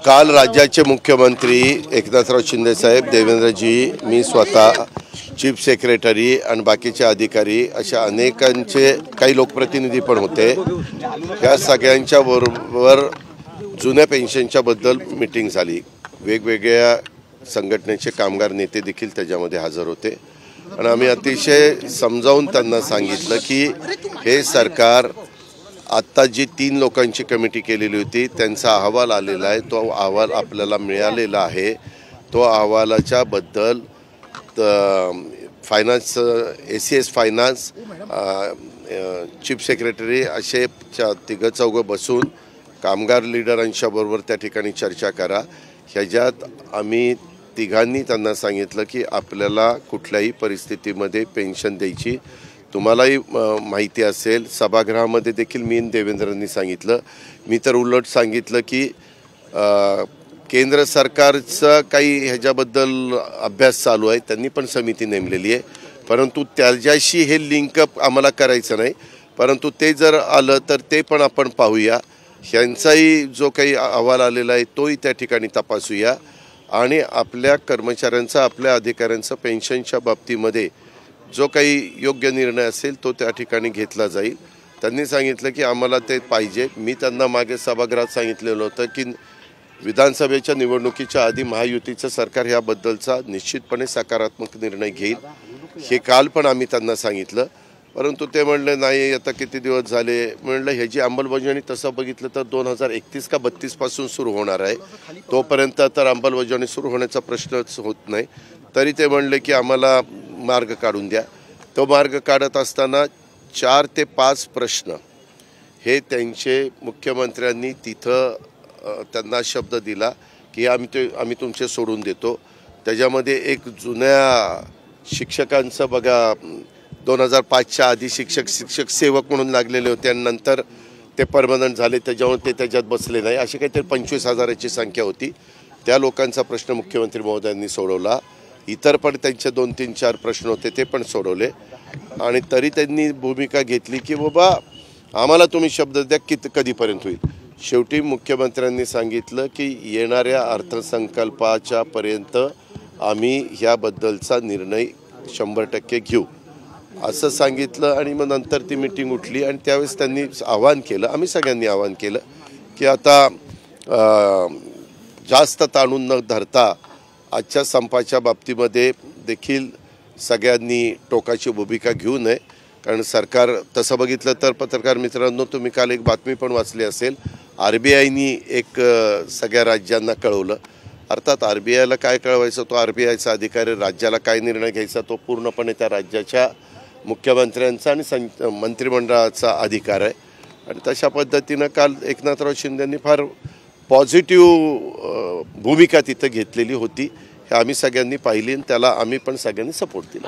काल राज्याचे मुख्यमंत्री एकनाथराव शिंदे साहेब, देवेंद्रजी, मी स्वतः, चीफ सेक्रेटरी आणि बाकीचे अधिकारी अशा अनेकांचे काही लोकप्रतिनिधी पण होते। या सगळ्यांच्या बरोबर जुन्या पेन्शनच्या बद्दल मीटिंग झाली। वेगवेगळ्या संघटनेचे कामगार नेते देखील त्याच्यामध्ये हजर होते आणि आम्ही अतिशय समजावून त्यांना सांगितलं की हे सरकार आता जी 3 लोकांची कमिटी केलेली होती त्यांचा अहवाल आलेला आहे, तो अहवाल आपल्याला मिळालेला आहे। तो अहवालाच्या बद्दल finance, ACS finance, chief secretary असे 3-4 बसून कामगार लिडरांच्या बरोबर त्या ठिकाणी चर्चा करा। ह्याच्यात आम्ही तिघांनी त्यांना सांगितलं की आपल्याला कुठल्याही परिस्थितीमध्ये पेन्शन द्यायची, तुम्हालाही माहिती असेल, सभागृहामध्ये देखील मी देवेंद्रांनी सांगितलं। मी तर उलट सांगितलं की केंद्र सरकारचा काही ह्याच्याबद्दल अभ्यास चालू आहे, त्यांनी पण समिती नेमलेली आहे, परंतु त्याच्याशी हे लिंकअप आम्हाला करायचं नाही, परंतु ते जर आलं तर ते पण आपण पाहूया। ह्यांचाही जो काही अहवाल आलेला आहे तोही त्या ठिकाणी तपासूया आणि आपल्या कर्मचाऱ्यांचा, आपल्या अधिकाऱ्यांचा पेन्शनच्या बाबतीमध्ये जो काही योग्य निर्णय असेल तो त्या ठिकाणी घेतला जाईल। त्यांनी सांगितलं की आम्हाला ते पाहिजे। मी त्यांना मागे सभागृहात सांगितलेलं होतं की विधानसभेच्या निवडणुकीच्या आधी महायुतीचं सरकार ह्याबद्दलचा निश्चितपणे सकारात्मक निर्णय घेईल, हे काल पण आम्ही त्यांना सांगितलं, परंतु ते म्हणले नाही आता किती दिवस झाले। म्हणलं ह्याची अंमलबजावणी तसं बघितलं तर 2031 का 32 पासून सुरू होणार आहे, तोपर्यंत तर अंमलबजावणी सुरू होण्याचा प्रश्नच होत नाही। तरी ते म्हणले की आम्हाला मार्ग काढून द्या। तो मार्ग काढत असताना 4 ते 5 प्रश्न हे त्यांचे मुख्यमंत्र्यांनी तिथं त्यांना शब्द दिला की आम्ही तुमचे सोडून देतो। त्याच्यामध्ये एक जुन्या शिक्षकांचं बघा, 2005च्या आधी शिक्षक सेवक म्हणून लागलेले होते आणि नंतर ते परमनंट झाले, त्याच्यामुळे ते त्याच्यात बसले नाही, अशी काहीतरी 25,000ची संख्या होती। त्या लोकांचा प्रश्न मुख्यमंत्री महोदयांनी सोडवला। इतर पण त्यांचे 2-3-4 प्रश्न होते ते पण सोडवले आणि तरी त्यांनी भूमिका घेतली की बाबा आम्हाला तुम्ही शब्द द्या की कधीपर्यंत होईल। शेवटी मुख्यमंत्र्यांनी सांगितलं की येणाऱ्या अर्थसंकल्पाच्या पर्यंत आम्ही ह्याबद्दलचा निर्णय 100% घेऊ असं सांगितलं आणि मग नंतर ती मीटिंग उठली आणि त्यावेळेस त्यांनी आवाहन केलं, आम्ही सगळ्यांनी आवाहन केलं की आता जास्त ताणून न धरता आजच्या संपाच्या बाबतीमध्ये देखील सगळ्यांनी टोकाची भूमिका घेऊ नये, कारण सरकार तसं बघितलं तर पत्रकार मित्रांनो तुम्ही काल एक बातमी पण वाचली असेल, RBIनी एक सगळ्या राज्यांना कळवलं। अर्थात RBIला काय कळवायचं तो RBIचा अधिकारी, राज्याला काय निर्णय घ्यायचा तो पूर्णपणे त्या राज्याच्या मुख्यमंत्र्यांचा आणि मंत्रिमंडळाचा अधिकार आहे आणि तशा पद्धतीनं काल एकनाथराव शिंदेंनी फार पॉझिटिव्ह भूमिका तिथं घेतलेली होती, हे आम्ही सगळ्यांनी पाहिली आणि त्याला आम्ही पण सगळ्यांनी सपोर्ट दिला।